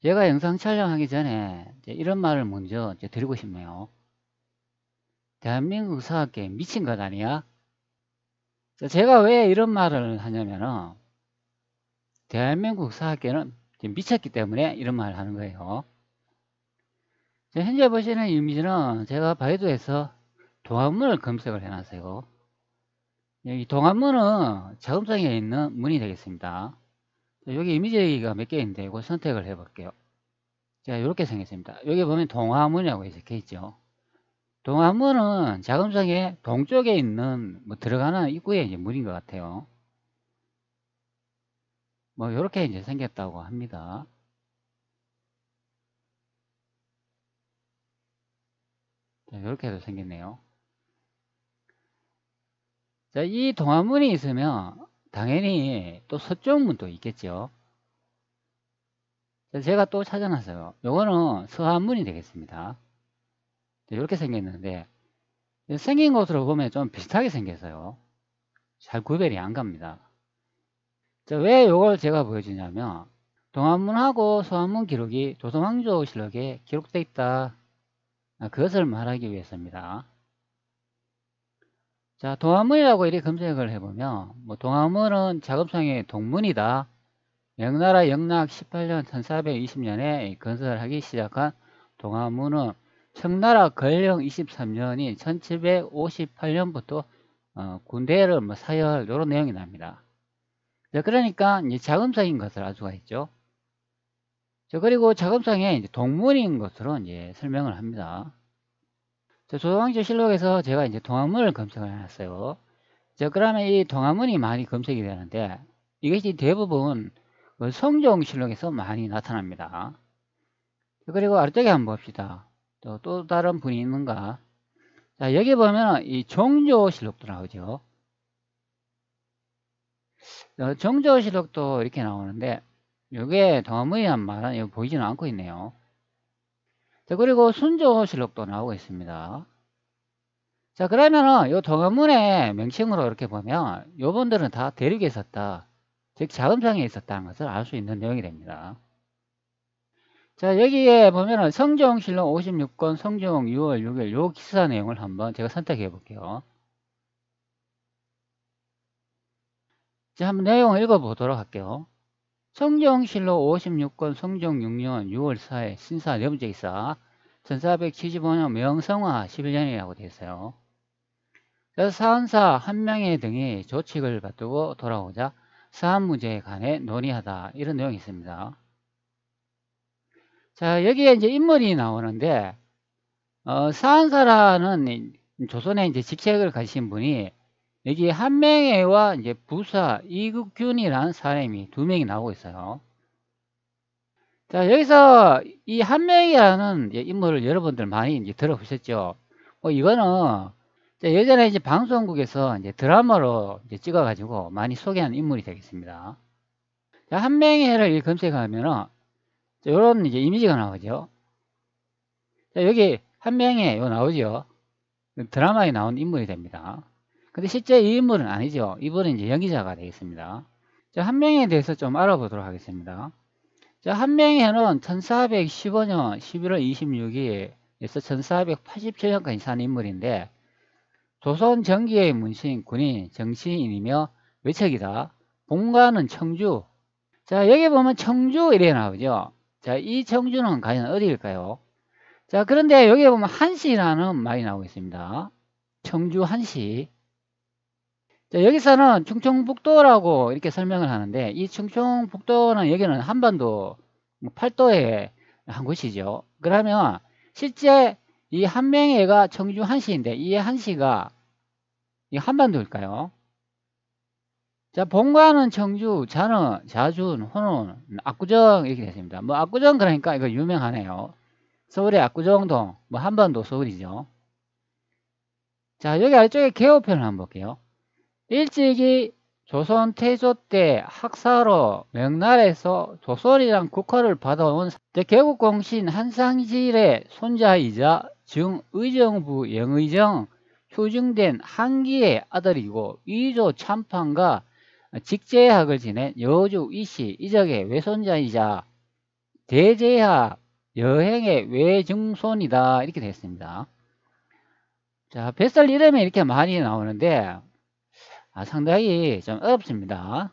제가 영상 촬영하기 전에 이제 이런 말을 먼저 이제 드리고 싶네요. 대한민국 사학계 미친 것 아니야? 제가 왜 이런 말을 하냐면은 대한민국 사학계는 미쳤기 때문에 이런 말을 하는 거예요. 현재 보시는 이미지는 제가 바이두에서 동안문을 검색을 해놨어요. 이 동안문은 자금성에 있는 문이 되겠습니다. 여기 이미지가 몇 개 있는데 이거 선택을 해 볼게요. 자, 이렇게 생겼습니다. 여기 보면 동화문이라고 적혀 있죠. 동안문은 자금성의 동쪽에 있는 들어가는 입구에 이제 문인 것 같아요. 이렇게 이제 생겼다고 합니다. 자, 이렇게도 생겼네요. 자, 이 동안문이 있으면 당연히 또 서쪽 문도 있겠죠. 자, 제가 또 찾아놨어요. 요거는 서안문이 되겠습니다. 자, 이렇게 생겼는데 생긴 것으로 보면 좀 비슷하게 생겼어요. 잘 구별이 안 갑니다. 자, 왜 이걸 제가 보여주냐면 동안문하고 서안문 기록이 조선왕조실록에 기록되어 있다. 그것을 말하기 위해서입니다. 자, 동안문이라고 이렇게 검색을 해보면 동안문은 자금성의 동문이다. 명나라 영락 18년 1420년에 건설하기 시작한 동안문은 청나라 건령 23년인 1758년부터 군대를 사열 이런 내용이 납니다. 자, 그러니까 이제 자금성인 것을 알 수가 있죠. 자, 그리고 자금성의 이제 동문인 것으로 이제 설명을 합니다. 조선왕조실록에서 제가 이제 동안문을 검색을 해놨어요. 자, 그러면 이 동안문이 많이 검색이 되는데 이것이 대부분 성종실록에서 많이 나타납니다. 자, 그리고 아래쪽에 한번 봅시다. 또 다른 분이 있는가? 자, 여기 보면 이 정조실록도 나오죠. 정조실록도 이렇게 나오는데 이게 동안문이란 말은 보이지는 않고 있네요. 자, 그리고 순조실록도 나오고 있습니다. 자, 그러면은 이 동안문의 명칭으로 이렇게 보면 요분들은 다 대륙에 있었다, 즉 자금성에 있었다는 것을 알 수 있는 내용이 됩니다. 자, 여기에 보면은 성종실록 56권 성종 6월 6일 요 기사 내용을 한번 제가 선택해 볼게요. 자, 한번 내용을 읽어 보도록 할게요. 성종실록 56권 성종 6년 6월 4일 신사 네 번째 기사 1475년 명성화 11년이라고 되어 있어요. 그래서 사헌사 한 명의 등이 조칙을 받들고 돌아오자 사안 문제에 관해 논의하다, 이런 내용이 있습니다. 자, 여기에 이제 인물이 나오는데 사헌사라는 조선의 이제 직책을 가지신 분이 여기 한명회와 이제 부사 이국균이라는 사람이 두 명이 나오고 있어요. 자, 여기서 이 한명회라는 인물을 여러분들 많이 이제 들어보셨죠? 이거는 예전에 이제 방송국에서 이제 드라마로 이제 찍어가지고 많이 소개한 인물이 되겠습니다. 자, 한명회를 검색하면은 이런 이제 이미지가 나오죠. 자, 여기 한명회 나오죠. 드라마에 나온 인물이 됩니다. 근데 실제 이 인물은 아니죠. 이분은 이제 연기자가 되겠습니다. 자, 한명회에 대해서 좀 알아보도록 하겠습니다. 자, 한명회는 1415년 11월 26일에서 1487년까지 산 인물인데 조선 전기의 문신 군인 정치인이며 외척이다. 본가는 청주. 자, 여기 보면 청주 이래 나오죠. 자, 이 청주는 과연 어디일까요? 자, 그런데 여기 보면 한시라는 말이 나오고 있습니다. 청주 한시. 자, 여기서는 충청북도라고 이렇게 설명을 하는데 이 충청북도는 여기는 한반도 팔도의 한 곳이죠. 그러면 실제 이 한명회가 청주 한시인데 이 한시가 이 한반도일까요? 자, 본관은 청주, 자는, 자준, 호는 압구정 이렇게 됐습니다. 압구정 그러니까 이거 유명하네요. 서울의 압구정동, 한반도 서울이죠. 자, 여기 아래쪽에 개호편을 한번 볼게요. 일찍이 조선 태조 때 학사로 명나라에서 조선이랑 국호를 받아온 개국공신 한상질의 손자이자 중의정부 영의정 휴증된 한기의 아들이고 위조 참판과 직제학을 지낸 여주 이씨 이적의 외손자이자 대제하 여행의 외증손이다. 이렇게 되어 있습니다. 자, 뱃살 이름이 이렇게 많이 나오는데, 상당히 좀 어렵습니다.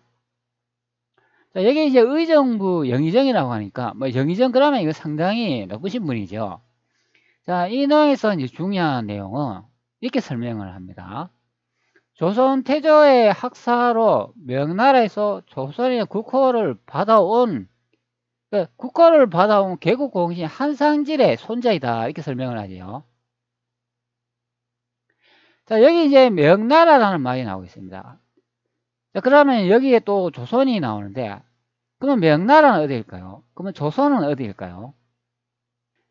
자, 여기 이제 의정부 영의정이라고 하니까, 뭐, 영의정 그러면 이거 상당히 높으신 분이죠. 자, 이 내용에서 이제 중요한 내용은 이렇게 설명을 합니다. 조선 태조의 학사로 명나라에서 조선의 국호를 받아온, 국호를 받아온 개국공신 한상질의 손자이다. 이렇게 설명을 하죠. 자, 여기 이제 명나라라는 말이 나오고 있습니다. 자, 그러면 여기에 또 조선이 나오는데, 그러면 명나라는 어디일까요? 그러면 조선은 어디일까요?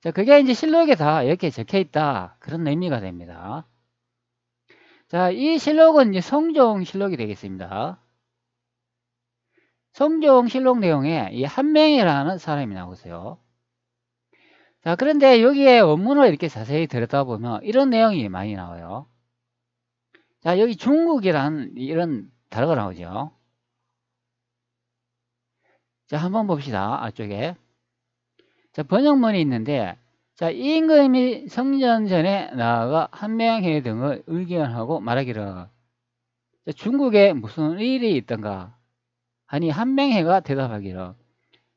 자, 그게 이제 실록에 다 이렇게 적혀 있다. 그런 의미가 됩니다. 자, 이 실록은 이제 성종실록이 되겠습니다. 성종실록 내용에 이 한명이라는 사람이 나오고 있어요. 자, 그런데 여기에 원문을 이렇게 자세히 들여다보면 이런 내용이 많이 나와요. 자, 여기 중국이라는 이런 단어가 나오죠. 자, 한번 봅시다. 앞쪽에. 자, 번역문이 있는데, 자, 임금이 성전 전에 나아가 한명회 등을 의견하고 말하기를, 자, 중국에 무슨 일이 있던가 하니 한명회가 대답하기를,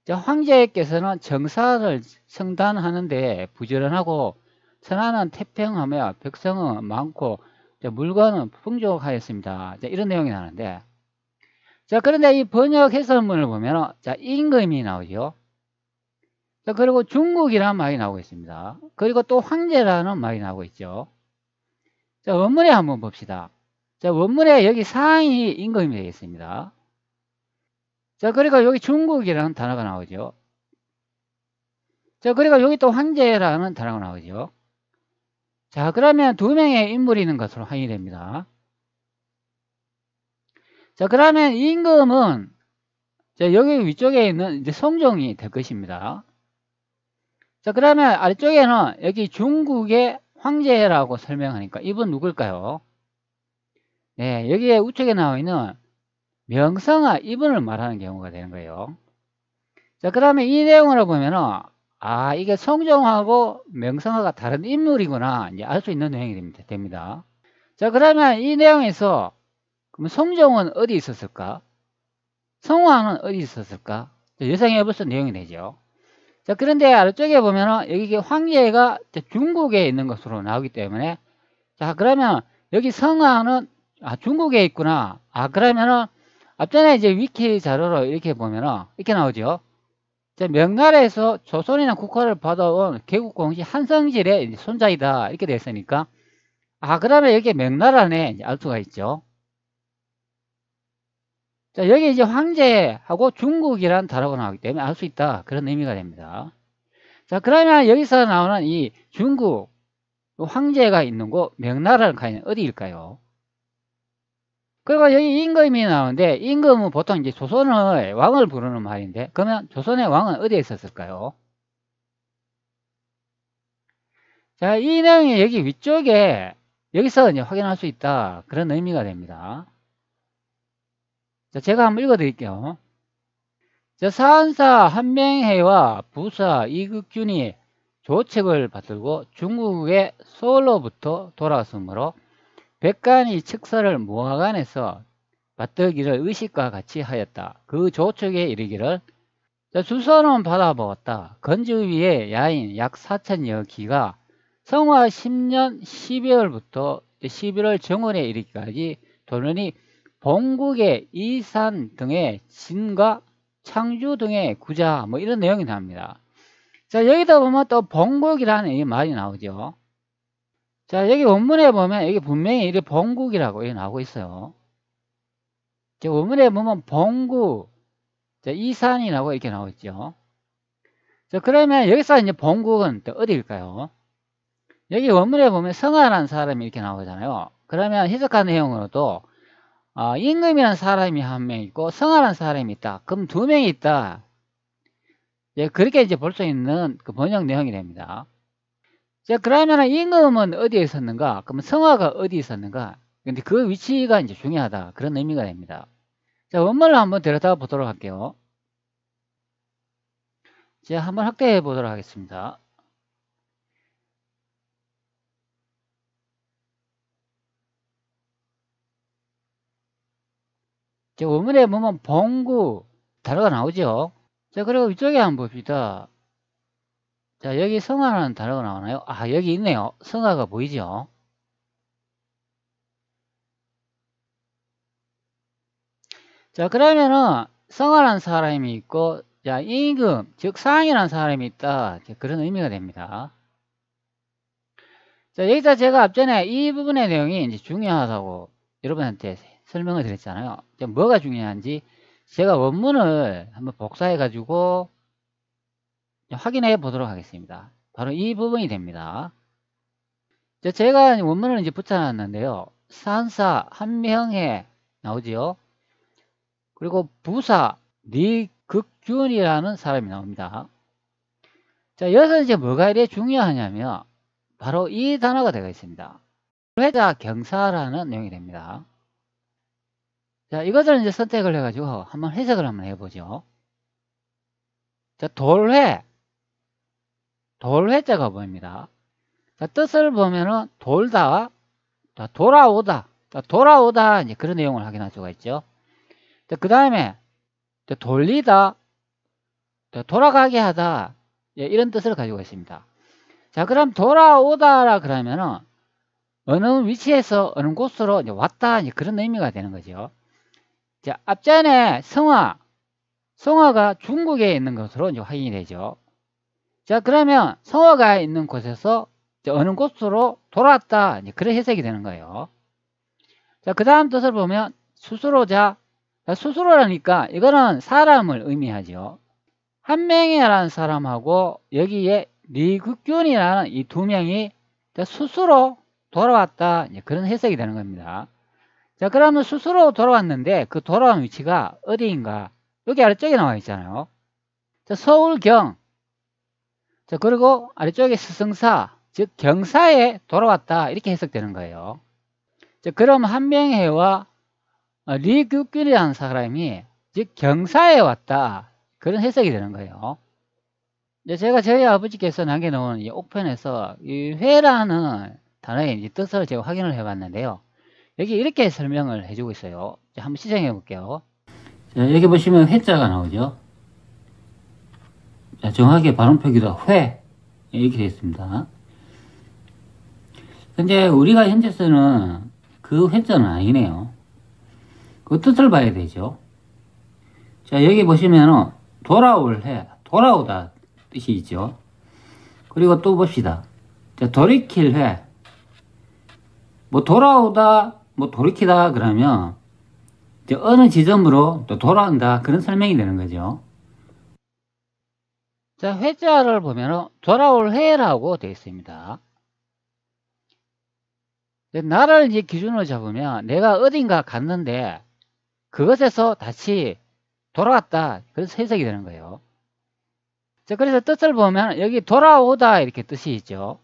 자, 황제께서는 정사를 성단하는데 부지런하고 천하는 태평하며 백성은 많고 자, 물건은 풍족하였습니다. 자, 이런 내용이 나오는데, 자, 그런데 이 번역 해설문을 보면 자, 임금이 나오죠. 자, 그리고 중국이라는 말이 나오고 있습니다. 그리고 또 황제라는 말이 나오고 있죠. 자, 원문에 한번 봅시다. 자, 원문에 여기 상이 임금이 되겠습니다. 자, 그리고 여기 중국이라는 단어가 나오죠. 자, 그리고 여기 또 황제라는 단어가 나오죠. 자, 그러면 두 명의 인물이 있는 것으로 확인이 됩니다. 자, 그러면 임금은 자, 여기 위쪽에 있는 이제 성종이 될 것입니다. 자, 그러면 아래쪽에는 여기 중국의 황제라고 설명하니까 이분 누굴까요? 네, 여기에 우측에 나와 있는 명성아 이분을 말하는 경우가 되는 거예요. 자, 그러면 이 내용을 보면은 이게 성종하고 명성아가 다른 인물이구나 이제 알 수 있는 내용이 됩니다. 자, 그러면 이 내용에서 그럼 성종은 어디 있었을까? 성왕은 어디 있었을까? 여성의 벌써 내용이 되죠. 자, 그런데 아래쪽에 보면은 여기 황제가 중국에 있는 것으로 나오기 때문에 자, 그러면 여기 성왕은 중국에 있구나. 그러면은 앞전에 이제 위키 자료로 이렇게 보면은 이렇게 나오죠. 자, 명나라에서 조선이나 국호를 받아온 개국공신 한성질의 손자이다. 이렇게 됐으니까 그러면 여기 명나라네 이제 알 수가 있죠. 자, 여기 이제 황제하고 중국이란 단어가 나오기 때문에 알 수 있다. 그런 의미가 됩니다. 자, 그러면 여기서 나오는 이 중국 황제가 있는 곳 명나라는 과연 어디일까요? 그리고 여기 임금이 나오는데 임금은 보통 이제 조선의 왕을 부르는 말인데 그러면 조선의 왕은 어디에 있었을까요? 자, 이 내용이 여기 위쪽에 여기서 이제 확인할 수 있다. 그런 의미가 됩니다. 자, 제가 한번 읽어 드릴게요. 자, 사한사 한명회와 부사 이극균이 조책을 받들고 중국의 서울로부터 돌아왔으므로 백간이 칙서를 무화관에서 받들기를 의식과 같이 하였다. 그 조책에 이르기를 자, 주소는 받아보았다. 건주 위에 야인 약 4천여 기가 성화 10년 12월부터 11월 정월에 이르기까지 도르니 본국의 이산 등의 진과 창주 등의 구자 뭐 이런 내용이 나옵니다. 자, 여기다 보면 또 본국이라는 이 말이 나오죠. 자, 여기 원문에 보면 여기 분명히 이렇게 본국이라고 이렇게 나오고 있어요. 자, 원문에 보면 본국, 자, 이산이라고 이렇게 나오고 있죠. 자, 그러면 여기서 이제 본국은 또 어디일까요? 여기 원문에 보면 성하라는 사람이 이렇게 나오잖아요. 그러면 해석한 내용으로도 임금이라는 사람이 한 명 있고 성하라는 사람이 있다. 그럼 두 명이 있다. 예, 그렇게 이제 볼 수 있는 그 번역 내용이 됩니다. 자, 그러면 임금은 어디에 있었는가? 그러면 성하가 어디 있었는가? 근데 그 위치가 이제 중요하다. 그런 의미가 됩니다. 자, 원문을 한번 들여다 보도록 할게요. 자, 한번 확대해 보도록 하겠습니다. 자, 원문에 보면 봉구 단어가 나오죠. 자, 그리고 위쪽에 한번 봅시다. 자, 여기 성화라는 단어가 나오나요? 아, 여기 있네요. 성화가 보이죠? 자, 그러면은 성화라는 사람이 있고, 자, 임금, 즉 상이라는 사람이 있다. 그런 의미가 됩니다. 자, 여기서 제가 앞전에 이 부분의 내용이 이제 중요하다고 여러분한테 설명을 드렸잖아요. 자, 뭐가 중요한지 제가 원문을 한번 복사해 가지고 확인해 보도록 하겠습니다. 바로 이 부분이 됩니다. 자, 제가 원문을 이제 붙여놨는데요. 산사 한명회 나오지요. 그리고 부사 리극균이라는 사람이 나옵니다. 자, 여기서 이제 뭐가 이래 중요하냐면 바로 이 단어가 되어 있습니다. 회자 경사라는 내용이 됩니다. 자, 이것을 이제 선택을 해가지고 한번 해석을 한번 해보죠. 자, 돌회자가 보입니다. 자, 뜻을 보면은 돌다, 자, 돌아오다, 자, 돌아오다 이제 그런 내용을 확인할 수가 있죠. 자, 그 다음에 돌리다, 자, 돌아가게 하다, 예, 이런 뜻을 가지고 있습니다. 자, 그럼 돌아오다라 그러면은 어느 위치에서 어느 곳으로 이제 왔다 이제 그런 의미가 되는 거죠. 자, 앞전에 성화가 중국에 있는 것으로 이제 확인이 되죠. 자, 그러면 성화가 있는 곳에서 어느 곳으로 돌아왔다 이제 그런 해석이 되는 거예요. 자, 그 다음 뜻을 보면 스스로자. 자, 스스로라니까 이거는 사람을 의미하죠. 한명이라는 사람하고 여기에 리극균이라는 이 두 명이 스스로 돌아왔다 이제 그런 해석이 되는 겁니다. 자, 그러면 스스로 돌아왔는데 그 돌아온 위치가 어디인가? 여기 아래쪽에 나와 있잖아요. 자, 서울경. 자, 그리고 아래쪽에 스승사, 즉 경사에 돌아왔다 이렇게 해석되는 거예요. 자, 그럼 한명회와 리규균이라는 사람이 즉 경사에 왔다 그런 해석이 되는 거예요. 이제 제가 저희 아버지께서 남겨놓은 이 옥편에서 이 회라는 단어의 이제 뜻을 제가 확인을 해봤는데요. 여기 이렇게 설명을 해주고 있어요. 자, 한번 시청해 볼게요. 자, 여기 보시면 회자가 나오죠. 자, 정확하게 발음 표기도 회 이렇게 되어 있습니다. 근데 우리가 현재 쓰는 그 회자는 아니네요. 그 뜻을 봐야 되죠. 자, 여기 보시면 돌아올 해, 돌아오다 뜻이 있죠. 그리고 또 봅시다. 자, 돌이킬 해. 뭐 돌아오다, 뭐 돌이키다 그러면 이제 어느 지점으로 또 돌아온다 그런 설명이 되는 거죠. 자, 회자를 보면 돌아올 해라고 되어 있습니다. 나를 이제 기준으로 잡으면 내가 어딘가 갔는데 그것에서 다시 돌아왔다 그래서 해석이 되는 거예요. 자, 그래서 뜻을 보면 여기 돌아오다 이렇게 뜻이 있죠.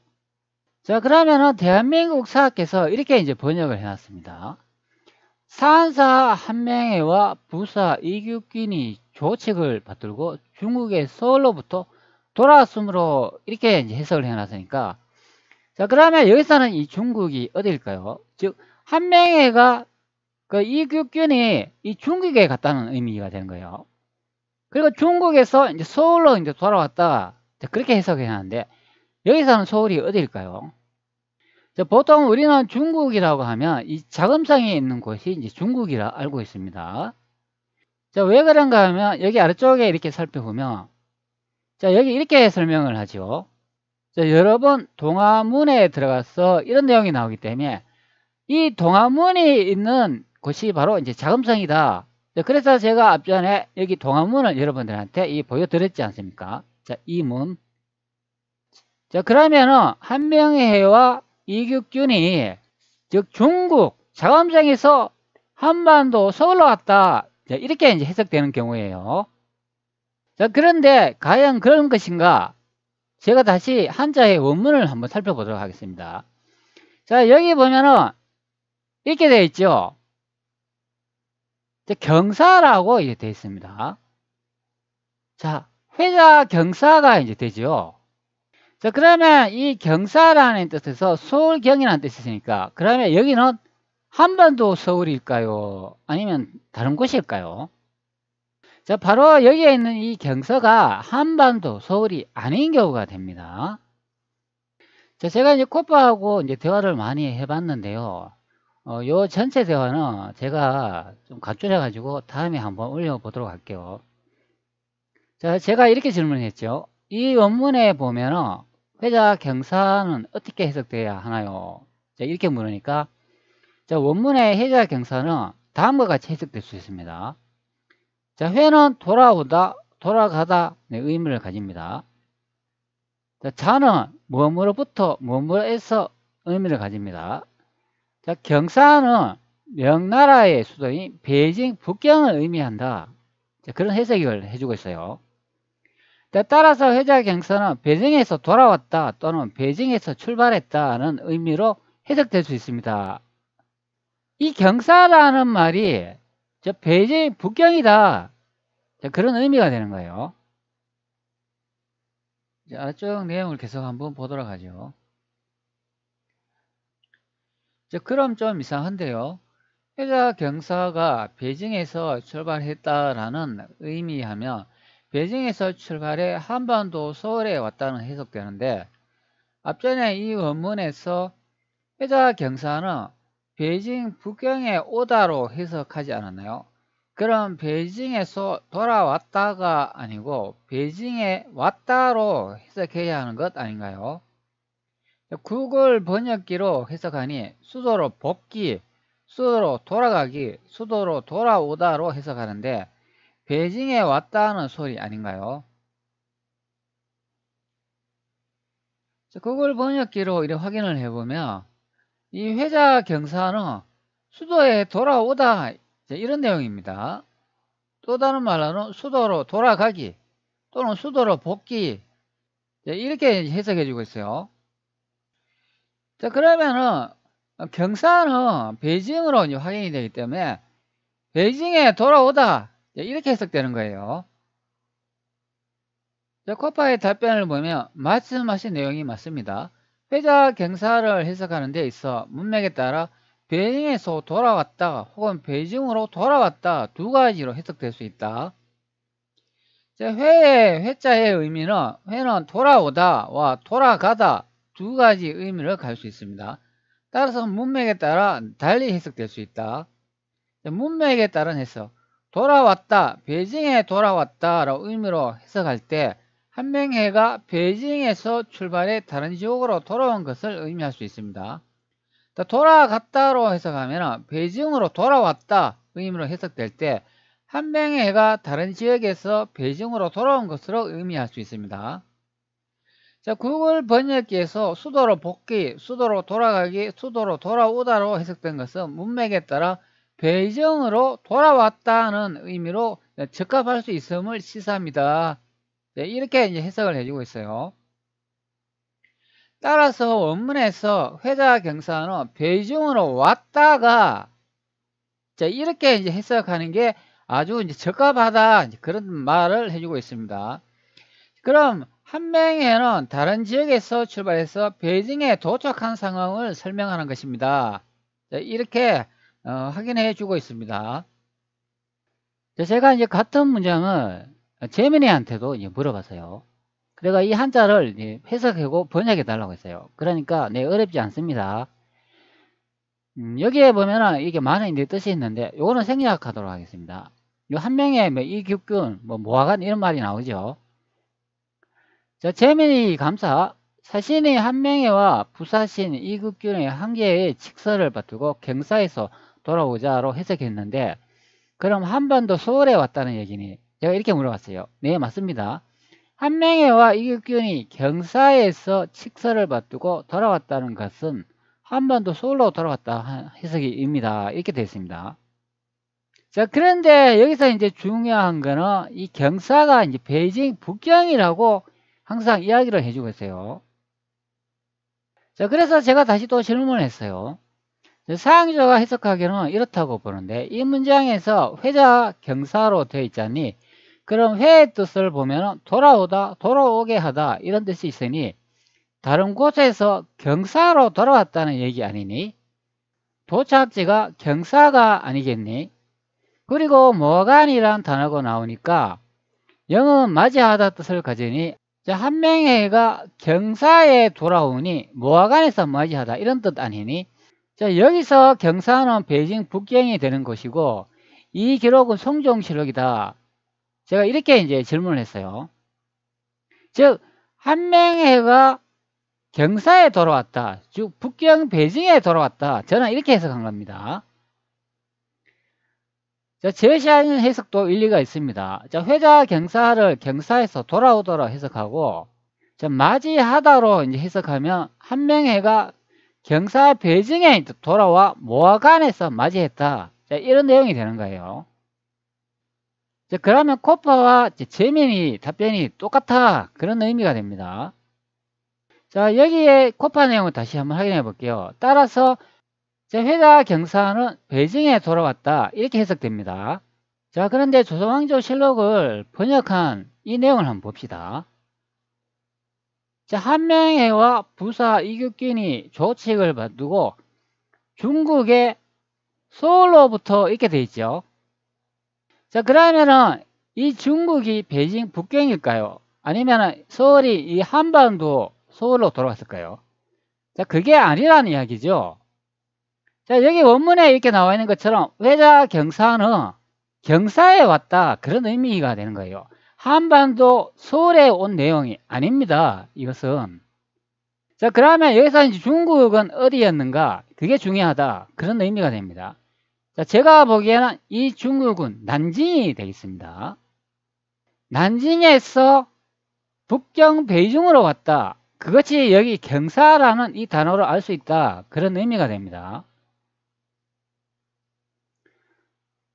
자, 그러면은 대한민국 사학께서 이렇게 이제 번역을 해놨습니다. 산사 한명회와 부사 이규균이 조책을 받들고 중국의 서울로부터 돌아왔으므로 이렇게 이제 해석을 해놨으니까, 자, 그러면 여기서는 이 중국이 어디일까요? 즉 한명회가 그 이규균이 이 중국에 갔다는 의미가 되는 거예요. 그리고 중국에서 이제 서울로 이제 돌아왔다 그렇게 해석해 하는데 여기서는 서울이 어디일까요? 자, 보통 우리는 중국이라고 하면 이 자금성이 있는 곳이 이제 중국이라 알고 있습니다. 자, 왜 그런가 하면 여기 아래쪽에 이렇게 살펴보면 자, 여기 이렇게 설명을 하죠. 자, 여러분 동화문에 들어가서 이런 내용이 나오기 때문에 이 동화문이 있는 곳이 바로 이제 자금성이다. 자, 그래서 제가 앞전에 여기 동화문을 여러분들한테 보여드렸지 않습니까? 자, 이 문. 자, 그러면은 한명회와 이규균이 즉 중국 자금성에서 한반도 서울로 왔다. 자, 이렇게 이제 해석되는 경우에요. 자, 그런데 과연 그런 것인가? 제가 다시 한자의 원문을 한번 살펴보도록 하겠습니다. 자, 여기 보면은 이렇게 되어 있죠. 자, 경사라고 이렇게 되어 있습니다. 자, 회자 경사가 이제 되죠. 자, 그러면 이 경사라는 뜻에서 서울경이라는 뜻이 있으니까, 그러면 여기는 한반도 서울일까요? 아니면 다른 곳일까요? 자, 바로 여기에 있는 이 경서가 한반도 서울이 아닌 경우가 됩니다. 자, 제가 이제 코파하고 이제 대화를 많이 해봤는데요. 요 전체 대화는 제가 좀 간추려가지고 다음에 한번 올려보도록 할게요. 자, 제가 이렇게 질문했죠. 이 원문에 보면은 회자 경사는 어떻게 해석돼야 하나요? 자, 이렇게 물으니까, 자, 원문의 회자 경사는 다음과 같이 해석될 수 있습니다. 자, 회는 돌아오다, 돌아가다 의 의미를 가집니다. 자, 자는 뭐뭐로부터 뭐뭐에서 의미를 가집니다. 자, 경사는 명나라의 수도인 베이징 북경을 의미한다. 자, 그런 해석을 해주고 있어요. 자, 따라서 회자 경사는 베이징에서 돌아왔다 또는 베이징에서 출발했다는 의미로 해석될 수 있습니다. 이 경사라는 말이 저 베이징 북경이다. 자, 그런 의미가 되는 거예요. 자, 쭉 내용을 계속 한번 보도록 하죠. 자, 그럼 좀 이상한데요. 회자 경사가 베이징에서 출발했다라는 의미하면 베이징에서 출발해 한반도 서울에 왔다는 해석되는데, 앞전에 이 원문에서 회자 경사는 베이징 북경에 오다로 해석하지 않았나요? 그럼 베이징에서 돌아왔다가 아니고 베이징에 왔다로 해석해야 하는 것 아닌가요? 구글 번역기로 해석하니 수도로 복귀, 수도로 돌아가기, 수도로 돌아오다로 해석하는데 베이징에 왔다는 소리 아닌가요? 구글 번역기로 이렇게 확인을 해보면 이 회자 경사는 수도에 돌아오다 이런 내용입니다. 또 다른 말로는 수도로 돌아가기 또는 수도로 복귀 이렇게 해석해 주고 있어요. 자, 그러면은 경사는 베이징으로 이제 확인이 되기 때문에 베이징에 돌아오다 이렇게 해석되는 거예요. 자, 코파의 답변을 보면 말씀하신 내용이 맞습니다. 회자 경사를 해석하는 데 있어 문맥에 따라 베이징에서 돌아왔다 혹은 베이징으로 돌아왔다 두 가지로 해석될 수 있다. 자, 회의 회자의 의미는 회는 돌아오다와 돌아가다 두 가지 의미를 가질 수 있습니다. 따라서 문맥에 따라 달리 해석될 수 있다. 자, 문맥에 따른 해석, 돌아왔다, 베이징에 돌아왔다 라고 의미로 해석할 때 한명회가 베이징에서 출발해 다른 지역으로 돌아온 것을 의미할 수 있습니다. 돌아갔다로 해석하면 베이징으로 돌아왔다 의미로 해석될 때 한명회가 다른 지역에서 베이징으로 돌아온 것으로 의미할 수 있습니다. 자, 구글 번역기에서 수도로 복귀, 수도로 돌아가기, 수도로 돌아오다로 해석된 것은 문맥에 따라 베이징으로 돌아왔다는 의미로 적합할 수 있음을 시사합니다. 이렇게 이제 해석을 해주고 있어요. 따라서 원문에서 회자 경사는 베이징으로 왔다가 이렇게 이제 해석하는 게 아주 이제 적합하다 그런 말을 해주고 있습니다. 그럼 한명회는 다른 지역에서 출발해서 베이징에 도착한 상황을 설명하는 것입니다. 이렇게 확인해 주고 있습니다. 제가 이제 같은 문장을 재민이한테도 이제 물어봤어요. 그래가 이 한자를 해석하고 번역해 달라고 했어요. 그러니까 어렵지 않습니다. 여기에 보면은 이게 많은 뜻이 있는데 요거는 생략하도록 하겠습니다. 요 한명회 이규균 모아간 이런 말이 나오죠. 자, 재민이 감사, 사신이 한명회와 부사신 이극균의 한 개의 직서를 받들고 경사에서 돌아오자로 해석했는데, 그럼 한반도 서울에 왔다는 얘기니? 제가 이렇게 물어봤어요. 네, 맞습니다. 한명회와 이극균이 경사에서 직서를 받들고 돌아왔다는 것은 한반도 서울로 돌아왔다 해석입니다. 이렇게 되어 있습니다. 자, 그런데 여기서 이제 중요한 거는 이 경사가 이제 베이징 북경이라고 항상 이야기를 해주고 있어요. 자, 그래서 제가 다시 또 질문을 했어요. 사용자가 해석하기에는 이렇다고 보는데 이 문장에서 회자 경사로 되어 있잖니, 그럼 회의 뜻을 보면 돌아오다, 돌아오게 하다 이런 뜻이 있으니 다른 곳에서 경사로 돌아왔다는 얘기 아니니? 도착지가 경사가 아니겠니? 그리고 뭐간이란 단어가 나오니까 영은 맞이하다 뜻을 가지니 한 명의 해가 경사에 돌아오니 뭐간에서 맞이하다 이런 뜻 아니니? 자, 여기서 경사는 베이징 북경이 되는 것이고 이 기록은 성종실록이다. 제가 이렇게 이제 질문을 했어요. 즉 한 명의 해가 경사에 돌아왔다. 즉 북경 베이징에 돌아왔다. 저는 이렇게 해석한 겁니다. 자, 제시하는 해석도 일리가 있습니다. 자, 회자 경사를 경사에서 돌아오더라 해석하고 자, 맞이하다로 이제 해석하면 한 명의 해가 경사 베이징에 돌아와 모아간에서 맞이했다. 자, 이런 내용이 되는 거예요. 자, 그러면 코파와 재민이 답변이 똑같아. 그런 의미가 됩니다. 자, 여기에 코파 내용을 다시 한번 확인해 볼게요. 따라서 회자 경사는 베이징에 돌아왔다. 이렇게 해석됩니다. 자, 그런데 조선왕조실록을 번역한 이 내용을 한번 봅시다. 자, 한명회와 부사 이규균이 조칙을 받두고 중국의 서울로부터 이렇게 돼 있죠. 자, 그러면은 이 중국이 베이징 북경일까요? 아니면 서울이 이 한반도 서울로 돌아왔을까요? 자, 그게 아니라는 이야기죠. 자, 여기 원문에 이렇게 나와 있는 것처럼 회자 경사는 경사에 왔다. 그런 의미가 되는 거예요. 한반도 서울에 온 내용이 아닙니다. 이것은. 자, 그러면 여기서 이제 중국은 어디였는가? 그게 중요하다. 그런 의미가 됩니다. 자, 제가 보기에는 이 중국은 난징이 되겠습니다. 난징에서 북경 베이징으로 왔다. 그것이 여기 경사라는 이 단어로 알 수 있다. 그런 의미가 됩니다.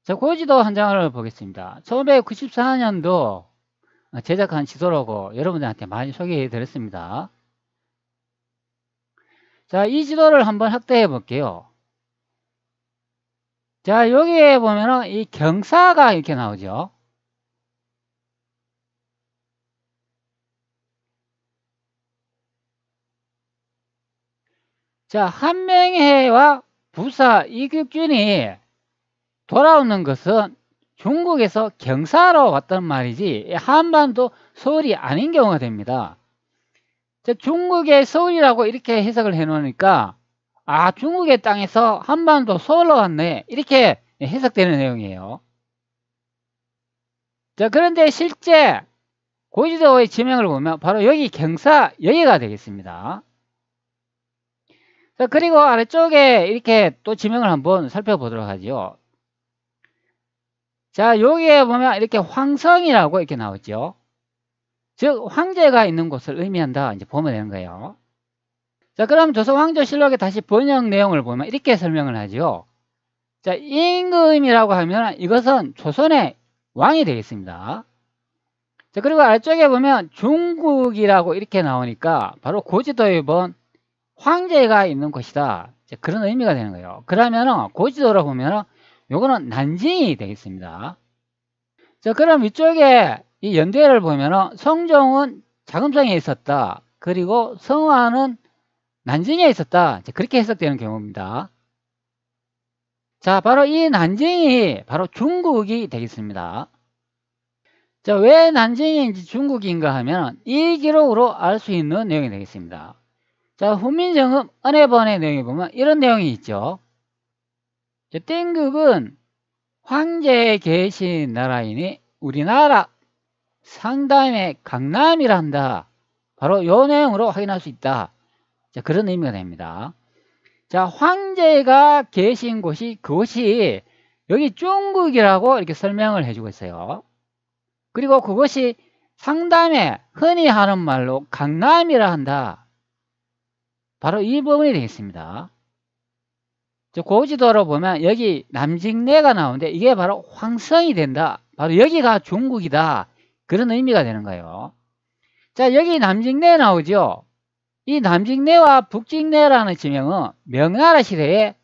자, 고지도 한 장을 보겠습니다. 1994년도 제작한 지도라고 여러분들한테 많이 소개해 드렸습니다. 자, 이 지도를 한번 확대해 볼게요. 자, 여기에 보면은 이 경사가 이렇게 나오죠. 자, 한명회와 부사 이규균이 돌아오는 것은 중국에서 경사로 왔단 말이지 한반도 서울이 아닌 경우가 됩니다. 자, 중국의 서울이라고 이렇게 해석을 해 놓으니까 아, 중국의 땅에서 한반도 서울로 왔네 이렇게 해석되는 내용이에요. 자, 그런데 실제 고지도의 지명을 보면 바로 여기 경사 여기가 되겠습니다. 자, 그리고 아래쪽에 이렇게 또 지명을 한번 살펴보도록 하죠. 자, 여기에 보면 이렇게 황성이라고 이렇게 나오죠. 즉 황제가 있는 곳을 의미한다 이제 보면 되는 거예요. 자, 그럼 조선왕조실록의 다시 번역 내용을 보면 이렇게 설명을 하죠. 자, 임금이라고 하면 이것은 조선의 왕이 되겠습니다. 자, 그리고 아래쪽에 보면 중국이라고 이렇게 나오니까 바로 고지도에 본 황제가 있는 곳이다. 자, 그런 의미가 되는 거예요. 그러면은 고지도로 보면은 요거는 난징이 되겠습니다. 자, 그럼 이쪽에 이 연대를 보면은 성종은 자금성에 있었다. 그리고 성화는 난징에 있었다. 자, 그렇게 해석되는 경우입니다. 자, 바로 이 난징이 바로 중국이 되겠습니다. 자, 왜 난징인지 중국인가 하면 이 기록으로 알 수 있는 내용이 되겠습니다. 자, 훈민정음 은혜번의 내용에 보면 이런 내용이 있죠. 자, 땡국은 황제에 계신 나라이니 우리나라 상담의 강남이란다. 바로 이 내용으로 확인할 수 있다. 자, 그런 의미가 됩니다. 자, 황제가 계신 곳이 그곳이 여기 중국이라고 이렇게 설명을 해주고 있어요. 그리고 그것이 상담에 흔히 하는 말로 강남이라 한다. 바로 이 부분이 되겠습니다. 고지도로 보면 여기 남직내가 나오는데 이게 바로 황성이 된다. 바로 여기가 중국이다. 그런 의미가 되는 거예요. 자, 여기 남직내 나오죠. 이 남직내와 북직내라는 지명은 명나라 시대에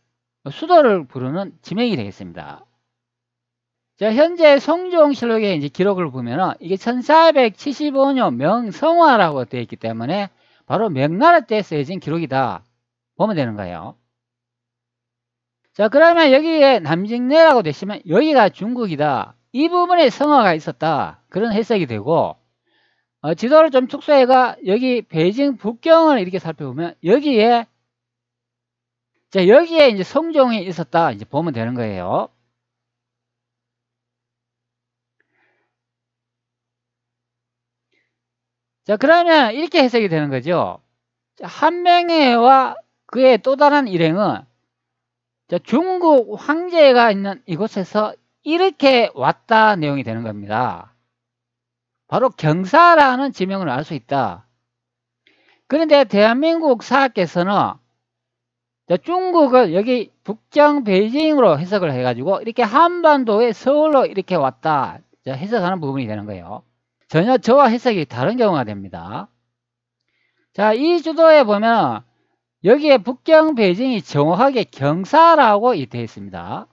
수도를 부르는 지명이 되겠습니다. 자, 현재 성종실록의 이제 기록을 보면은 이게 1475년 명성화라고 되어 있기 때문에 바로 명나라 때 쓰여진 기록이다 보면 되는 거예요. 자, 그러면 여기에 남직내라고 되시면 여기가 중국이다. 이 부분에 성화가 있었다. 그런 해석이 되고, 지도를 좀 축소해가 여기 베이징 북경을 이렇게 살펴보면 여기에 자, 여기에 이제 성종이 있었다. 이제 보면 되는 거예요. 자, 그러면 이렇게 해석이 되는 거죠. 한명회와 그의 또 다른 일행은 중국 황제가 있는 이곳에서 이렇게 왔다 내용이 되는 겁니다. 바로 경사라는 지명을 알 수 있다. 그런데 대한민국 사학께서는 중국을 여기 북경 베이징으로 해석을 해가지고 이렇게 한반도의 서울로 이렇게 왔다 해석하는 부분이 되는 거예요. 전혀 저와 해석이 다른 경우가 됩니다. 자, 이 주도에 보면 여기에 북경 베이징이 정확하게 경사라고 되어 있습니다.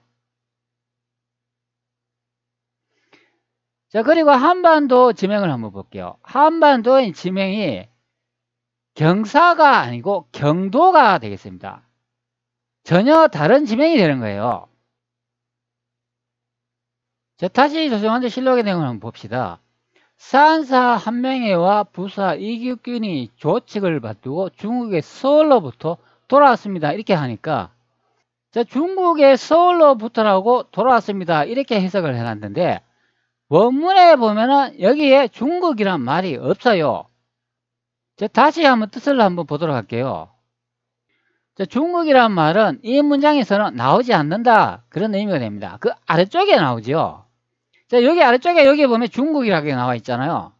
자, 그리고 한반도 지명을 한번 볼게요. 한반도의 지명이 경사가 아니고 경도가 되겠습니다. 전혀 다른 지명이 되는 거예요. 자, 다시 조선왕조 실록의 내용을 한번 봅시다. 산사 한명회와 부사 이규균이 조칙을 받두고 중국의 서울로부터 돌아왔습니다. 이렇게 하니까 자, 중국의 서울로부터라고 돌아왔습니다. 이렇게 해석을 해놨는데 원문에 보면은 여기에 중국이란 말이 없어요. 자, 다시 한번 뜻을 한번 보도록 할게요. 자, 중국이란 말은 이 문장에서는 나오지 않는다. 그런 의미가 됩니다. 그 아래쪽에 나오죠. 자, 여기 아래쪽에 여기 보면 중국이라고 나와 있잖아요.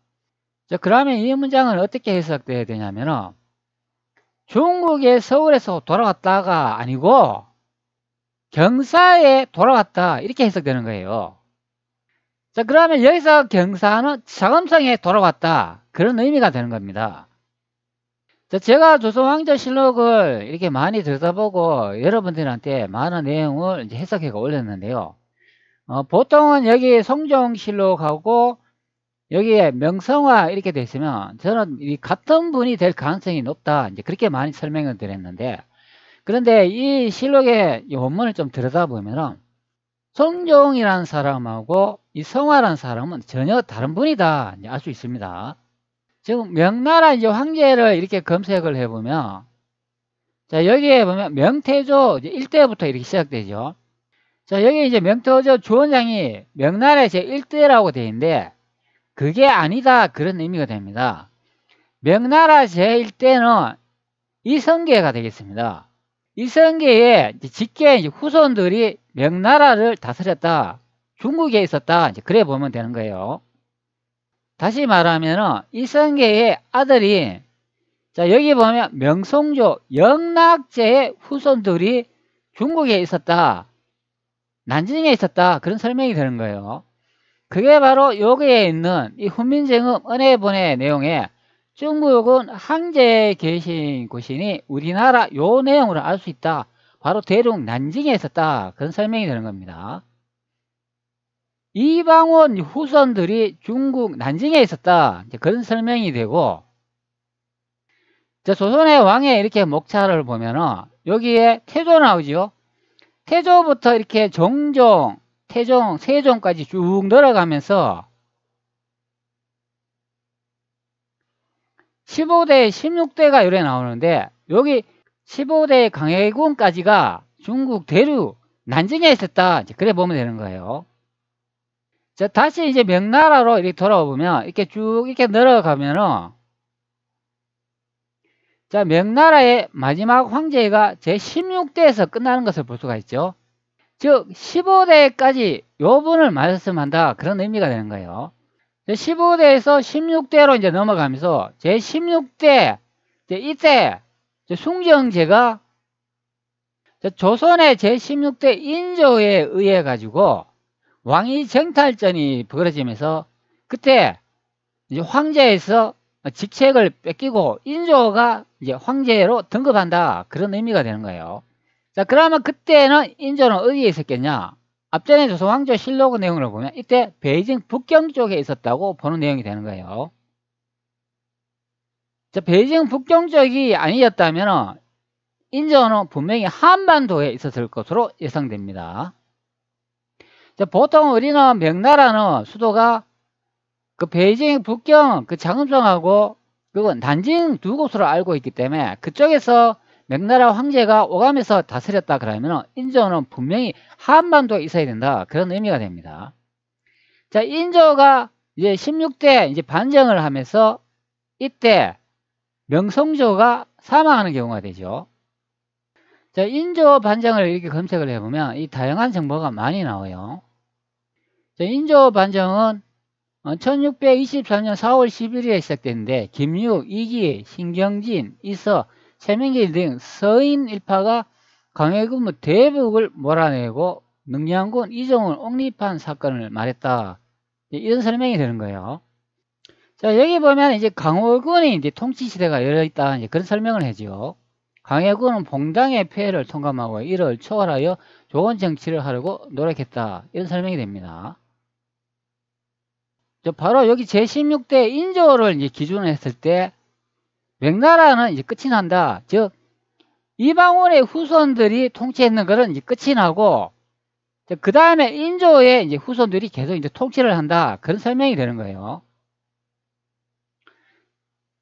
자, 그러면 이 문장은 어떻게 해석돼야 되냐면은 중국의 서울에서 돌아왔다가 아니고 경사에 돌아왔다. 이렇게 해석되는 거예요. 자, 그러면 여기서 경사는 자금성에 돌아왔다. 그런 의미가 되는 겁니다. 자, 제가 조선왕조실록을 이렇게 많이 들여다보고 여러분들한테 많은 내용을 이제 해석해 올렸는데요. 보통은 여기 성종실록하고 여기에 명성화 이렇게 돼 있으면 저는 이 같은 분이 될 가능성이 높다. 이제 그렇게 많이 설명을 드렸는데 그런데 이 실록의 원문을 좀 들여다보면은 성종이라는 사람하고 이 성화라는 사람은 전혀 다른 분이다. 알 수 있습니다. 지금 명나라 이제 황제를 이렇게 검색을 해보면 자, 여기에 보면 명태조 1대부터 이렇게 시작되죠. 자, 여기 이제 명태조 주원장이 명나라의 제1대라고 되어 있는데 그게 아니다. 그런 의미가 됩니다. 명나라 제1대는 이성계가 되겠습니다. 이성계의 직계 후손들이 명나라를 다스렸다. 중국에 있었다. 이제 그래 보면 되는 거예요. 다시 말하면 이성계의 아들이 자, 여기 보면 명성조 영락제의 후손들이 중국에 있었다. 난징에 있었다. 그런 설명이 되는 거예요. 그게 바로 여기에 있는 이 훈민정음 은혜본의 내용에 중국은 황제에 계신 곳이니 우리나라 요 내용으로 알 수 있다. 바로 대륙 난징에 있었다. 그런 설명이 되는 겁니다. 이방원 후손들이 중국 난징에 있었다. 그런 설명이 되고 조선의 왕의 이렇게 목차를 보면은 여기에 태조 나오죠. 태조부터 이렇게 정종, 태종, 세종까지 쭉 내려가면서 15대, 16대가 요래 나오는데 여기 15대 강해군까지가 중국 대륙 난징에 있었다. 그래 보면 되는 거예요. 자, 다시 이제 명나라로 이렇게 돌아와 보면 이렇게 쭉 이렇게 내려가면은 자, 명나라의 마지막 황제가 제16대에서 끝나는 것을 볼 수가 있죠. 즉 15대까지 요 분을 말씀한다. 그런 의미가 되는 거예요. 15대에서 16대로 이제 넘어가면서 제16대 이때 숭정제가 조선의 제16대 인조에 의해 가지고 왕위 정탈전이 벌어지면서 그때 이제 황제에서 직책을 뺏기고 인조가 이제 황제로 등급한다. 그런 의미가 되는 거예요. 자, 그러면 그때는 인조는 어디에 있었겠냐? 앞전에 조선 왕조 실록 내용을 보면 이때 베이징 북경 쪽에 있었다고 보는 내용이 되는 거예요. 자, 베이징 북경 쪽이 아니었다면 인조는 분명히 한반도에 있었을 것으로 예상됩니다. 자, 보통 우리는 명나라는 수도가 그 베이징 북경 그 장엄성하고 그리고 난징 두 곳으로 알고 있기 때문에 그쪽에서 명나라 황제가 오가면서 다스렸다 그러면 인조는 분명히 한반도에 있어야 된다, 그런 의미가 됩니다. 자, 인조가 이제 16대 이제 반정을 하면서 이때 명성조가 사망하는 경우가 되죠. 자, 인조 반정을 이렇게 검색을 해보면 이 다양한 정보가 많이 나와요. 자, 인조 반정은 1624년 4월 11일에 시작됐는데 김유, 이기, 신경진, 이서, 최명길 등 서인 일파가 강해군 대북을 몰아내고 능양군 이종을 옹립한 사건을 말했다, 이런 설명이 되는 거예요. 자, 여기 보면 이제 강호군이 이제 통치 시대가 열려있다, 이제 그런 설명을 해죠. 강해군은 봉당의 폐해를 통감하고 이를 초월하여 좋은 정치를 하려고 노력했다, 이런 설명이 됩니다. 바로 여기 제16대 인조를 이제 기준으로 했을 때 명나라는 이제 끝이 난다. 즉 이방원의 후손들이 통치했는 것은 이제 끝이 나고 그 다음에 인조의 이제 후손들이 계속 이제 통치를 한다, 그런 설명이 되는 거예요.